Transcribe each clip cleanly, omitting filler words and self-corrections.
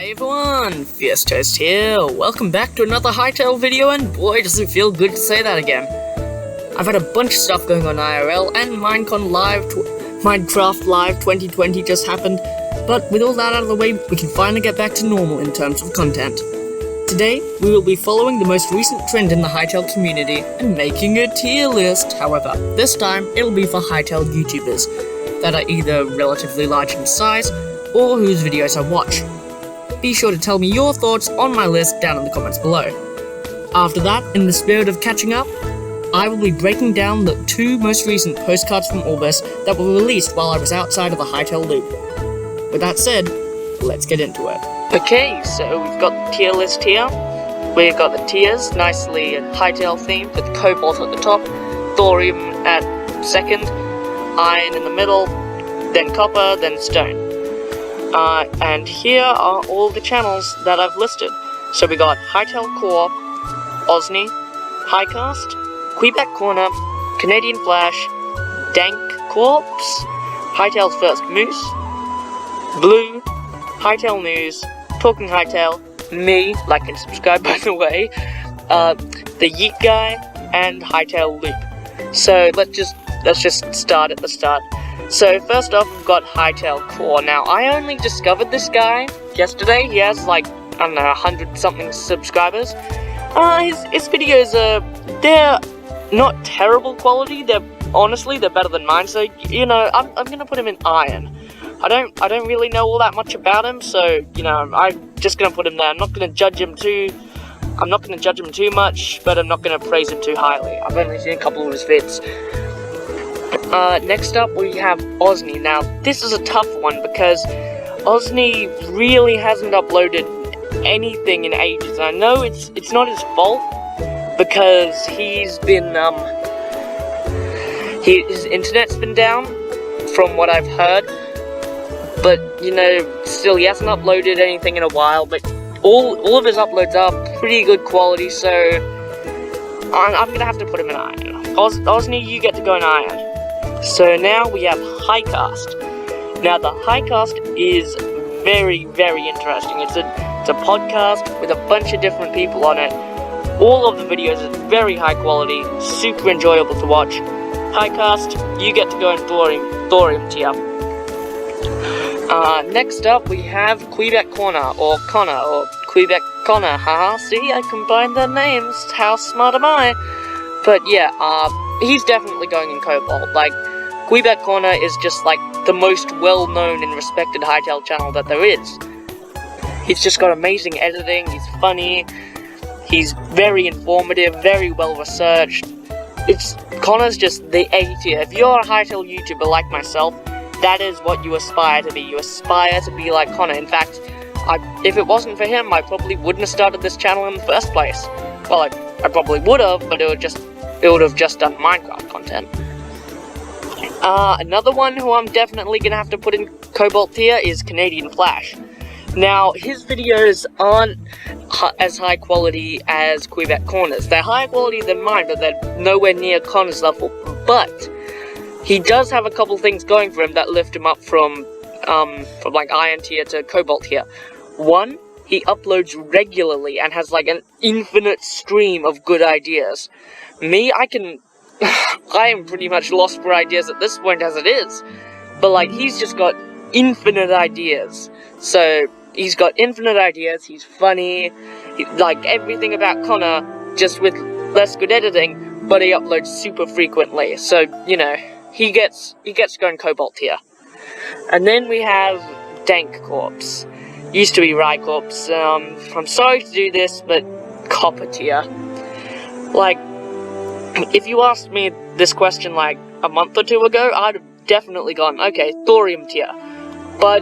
Hey everyone, Fierce Toast here. Welcome back to another Hytale video, and boy does it feel good to say that again. I've had a bunch of stuff going on IRL, and Minecraft Live 2020 just happened, but with all that out of the way, we can finally get back to normal in terms of content. Today, we will be following the most recent trend in the Hytale community and making a tier list. However, this time it'll be for Hytale Youtubers that are either relatively large in size or whose videos I watch. Be sure to tell me your thoughts on my list down in the comments below. After that, in the spirit of catching up, I will be breaking down the two most recent postcards from August that were released while I was outside of the Hytale loop. With that said, let's get into it. Okay, so we've got the tier list here. We've got the tiers, nicely Hytale themed with cobalt at the top, thorium at second, iron in the middle, then copper, then stone. And here are all the channels that I've listed. So we got Hytale Co-op, Osni, Highcast, Quebec Corner, Canadian Flash, Dank Corpse, Hytale's First Moose, Blue, Hytale News, Talking Hytale, me, like and subscribe by the way, the Yeet Guy, and Hytale Loop. So let's just start at the start. So first off, we've got Hytale Core. Now, I only discovered this guy yesterday. He has like, I don't know, 100-something subscribers. His videos they're not terrible quality. They're better than mine. So, you know, I'm gonna put him in iron. I don't really know all that much about him, so, you know, I'm just gonna put him there. I'm not gonna judge him too much, but I'm not gonna praise him too highly. I've only seen a couple of his vids. Next up we have Osni. Now, this is a tough one because Osni really hasn't uploaded anything in ages. I know it's not his fault because he's been, his internet's been down from what I've heard, but, you know, still he hasn't uploaded anything in a while, but all of his uploads are pretty good quality, so I'm gonna have to put him in iron. Osni, you get to go in iron. So now we have Highcast. Now the Highcast is very, very interesting. It's a podcast with a bunch of different people on it. All of the videos are very high quality, super enjoyable to watch. Highcast, you get to go in thorium tier. Next up we have Quebec Corner, or Connor, or Quebec Connor. Haha, see, I combined their names. How smart am I? But yeah, he's definitely going in cobalt. Like, Quebec Corner is just like the most well-known and respected Hytale channel that there is. He's just got amazing editing, he's funny, he's very informative, very well-researched. Connor's just the A tier. If you're a Hytale YouTuber like myself, that is what you aspire to be. You aspire to be like Connor. In fact, if it wasn't for him, I probably wouldn't have started this channel in the first place. Well, I probably would have, but it would have just done Minecraft content. Another one who I'm definitely gonna have to put in cobalt tier is Canadian Flash. Now, his videos aren't as high quality as Quebec Corner's. They're higher quality than mine, but they're nowhere near Connor's level. But he does have a couple things going for him that lift him up from like iron tier to cobalt tier. One, he uploads regularly and has like an infinite stream of good ideas. Me, I am pretty much lost for ideas at this point as it is. But like, he's just got infinite ideas. So, he's got infinite ideas, he's funny, like everything about Connor, just with less good editing, but he uploads super frequently. So, you know, he gets to go in cobalt tier. And then we have Dank Corpse. Used to be Rye Corpse. I'm sorry to do this, but copper tier. Like, if you asked me this question like a month or two ago, I'd have definitely gone, okay, thorium tier. But,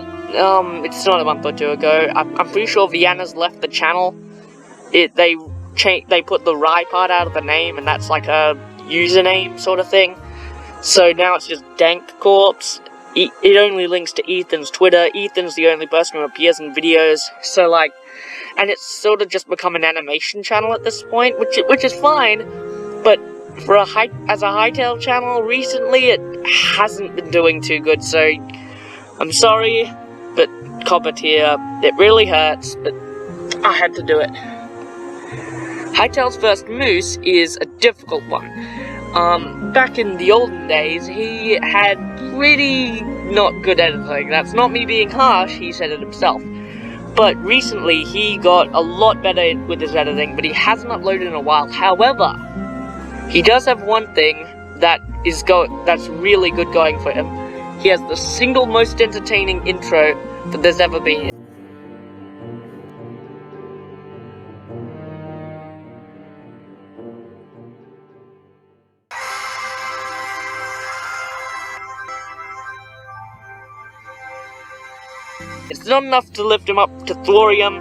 it's not a month or two ago. I'm pretty sure Vienna's left the channel. They put the Rye part out of the name, and that's like a username sort of thing. So now it's just Dank Corpse. It only links to Ethan's Twitter. Ethan's the only person who appears in videos. So like, and it's sort of just become an animation channel at this point, which is fine. But as a Hytale channel recently, it hasn't been doing too good. So I'm sorry, but copper tier. It really hurts, but I had to do it. Hytale's first moose is a difficult one. Back in the olden days, he had pretty not good editing. That's not me being harsh, he said it himself. But recently, he got a lot better with his editing, but he hasn't uploaded in a while. However, he does have one thing that's really good going for him. He has the single most entertaining intro that there's ever been. It's not enough to lift him up to thorium,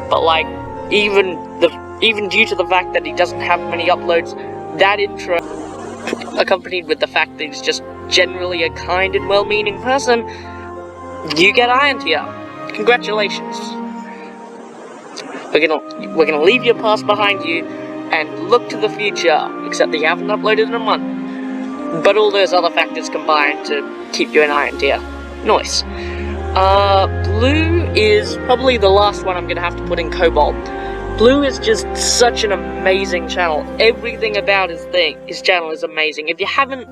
but like, even due to the fact that he doesn't have many uploads, that intro, accompanied with the fact that he's just generally a kind and well-meaning person, you get iron tier. Congratulations. We're gonna leave your past behind you and look to the future, except that you haven't uploaded in a month. But all those other factors combine to keep you in iron tier. Nice. Blue is probably the last one I'm gonna have to put in Cobalt. Blue is just such an amazing channel. Everything about his channel is amazing. If you haven't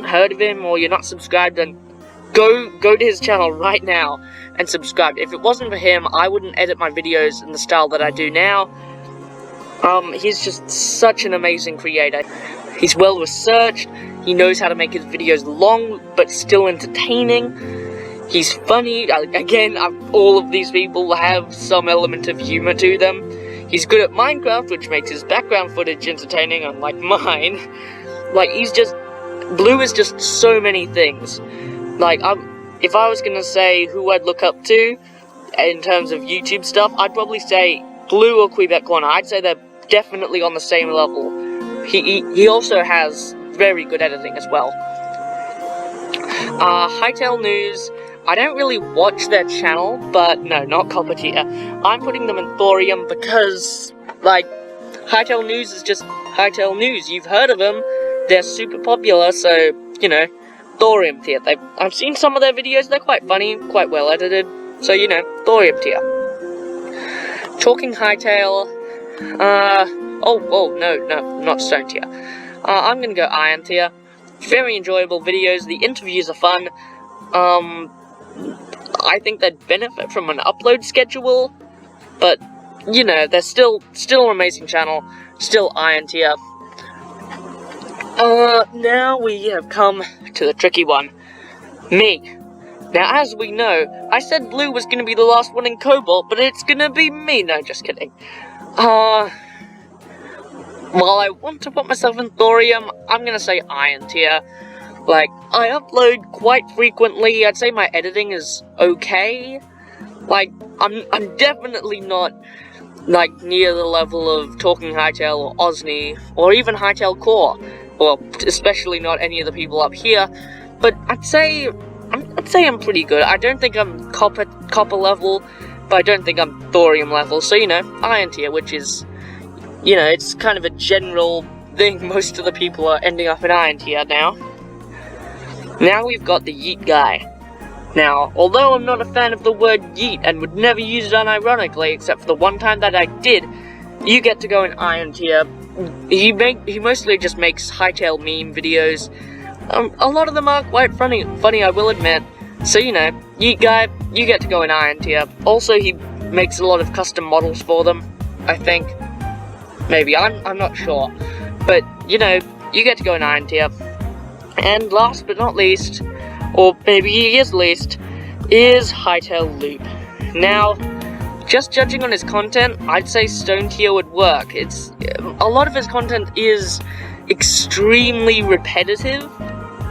heard of him or you're not subscribed, then go to his channel right now and subscribe. If it wasn't for him, I wouldn't edit my videos in the style that I do now. He's just such an amazing creator. He's well researched. He knows how to make his videos long but still entertaining. He's funny. Again, all of these people have some element of humor to them. He's good at Minecraft, which makes his background footage entertaining, unlike mine. Like, Blue is just so many things. Like, if I was gonna say who I'd look up to in terms of YouTube stuff, I'd probably say Blue or Quebec Corner. I'd say they're definitely on the same level. He also has very good editing as well. Hytale News, I don't really watch their channel, but no, not copper tier. I'm putting them in thorium because, like, Hytale News is just Hytale News. You've heard of them. They're super popular, so, you know, thorium tier. I've seen some of their videos. They're quite funny, quite well edited. So, you know, thorium tier. Talking Hytale, no, not stone tier. I'm gonna go iron tier. Very enjoyable videos. The interviews are fun. I think they'd benefit from an upload schedule, but, you know, they're still an amazing channel, still iron tier. Now we have come to the tricky one. Me. Now, as we know, I said Blue was gonna be the last one in Cobalt, but it's gonna be me. No, just kidding. While I want to put myself in thorium, I'm gonna say iron tier. Like, I upload quite frequently. I'd say my editing is okay. Like, I'm definitely not, like, near the level of Talking Hytale or Osney, or even Hytale Core. Well, especially not any of the people up here. But I'd say I'm pretty good. I don't think I'm copper level, but I don't think I'm thorium level. So, you know, iron tier, which is, you know, it's kind of a general thing. Most of the people are ending up in iron tier now. Now we've got the yeet guy. Now, although I'm not a fan of the word yeet and would never use it unironically, except for the one time that I did, you get to go in iron tier. He mostly just makes Hytale meme videos. A lot of them are quite funny, I will admit. So, you know, yeet guy, you get to go in iron tier. Also, he makes a lot of custom models for them, I think. Maybe, I'm not sure. But, you know, you get to go in iron tier. And last but not least, or maybe he is least, is Hytale Loop. Now, just judging on his content, I'd say stone tier would work. A lot of his content is extremely repetitive,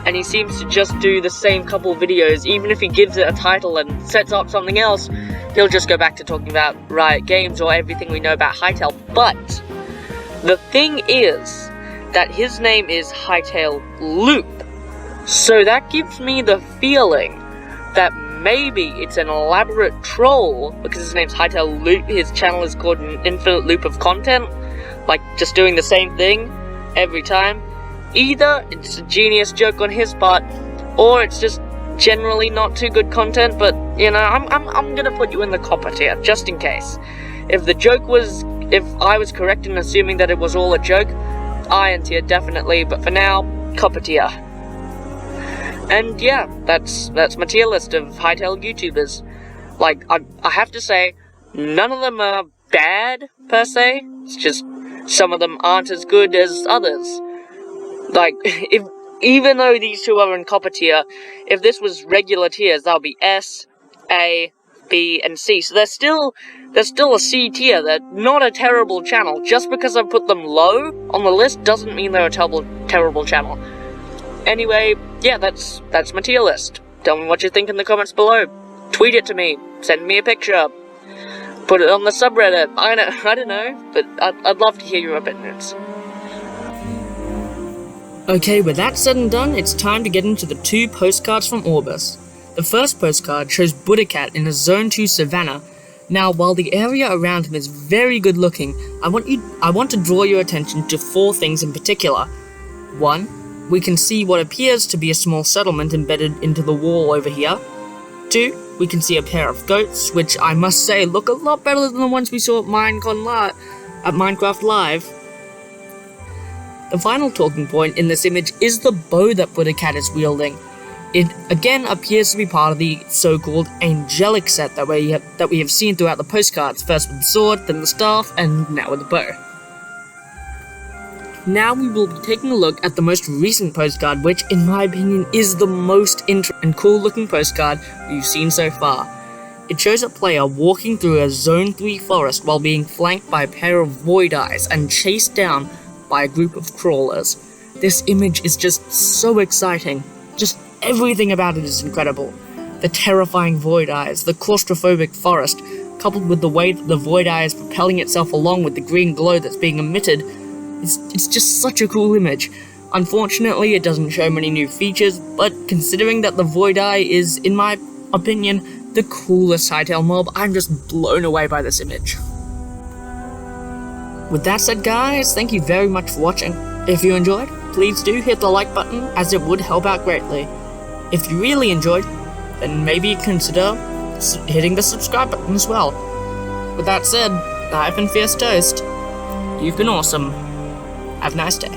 and he seems to just do the same couple videos. Even if he gives it a title and sets up something else, he'll just go back to talking about Riot Games or everything we know about Hytale. But the thing is that his name is Hytale Loop, so that gives me the feeling that maybe it's an elaborate troll, because his name's Hytale Loop. His channel is called an infinite loop of content, like just doing the same thing every time. Either it's a genius joke on his part, or it's just generally not too good content, but, you know, I'm gonna put you in the copper tier, just in case. If I was correct in assuming that it was all a joke, iron tier definitely, but for now, copper tier. And yeah, that's my tier list of Hytale Youtubers. Like, I have to say, none of them are bad, per se. It's just, some of them aren't as good as others. Like, even though these two are in copper tier, if this was regular tiers, that would be S, A, B, and C. So they're still a C tier. They're not a terrible channel. Just because I put them low on the list doesn't mean they're a terrible channel. Anyway, yeah, that's my tier list. Tell me what you think in the comments below. Tweet it to me. Send me a picture. Put it on the subreddit. I don't know, but I'd love to hear your opinions. Okay, with that said and done, it's time to get into the 2 postcards from Orbis. The first postcard shows Buddha-Cat in a Zone 2 savannah. Now, while the area around him is very good looking, I want to draw your attention to 4 things in particular. 1, we can see what appears to be a small settlement embedded into the wall over here. 2, we can see a pair of goats, which I must say look a lot better than the ones we saw at Minecraft Live. The final talking point in this image is the bow that Buddha-Cat is wielding. It again appears to be part of the so-called angelic set that we have seen throughout the postcards, first with the sword, then the staff, and now with the bow. Now we will be taking a look at the most recent postcard, which in my opinion is the most interesting and cool looking postcard we've seen so far. It shows a player walking through a Zone 3 forest while being flanked by a pair of void eyes and chased down by a group of crawlers. This image is just so exciting. Just everything about it is incredible. The terrifying void eyes, the claustrophobic forest, coupled with the way that the void eye is propelling itself along with the green glow that's being emitted, it's just such a cool image. Unfortunately, it doesn't show many new features, but considering that the void eye is, in my opinion, the coolest Hytale mob, I'm just blown away by this image. With that said, guys, thank you very much for watching. If you enjoyed, please do hit the like button, as it would help out greatly. If you really enjoyed, then maybe consider hitting the subscribe button as well. With that said, I've been Fierce Toast. You've been awesome. Have a nice day.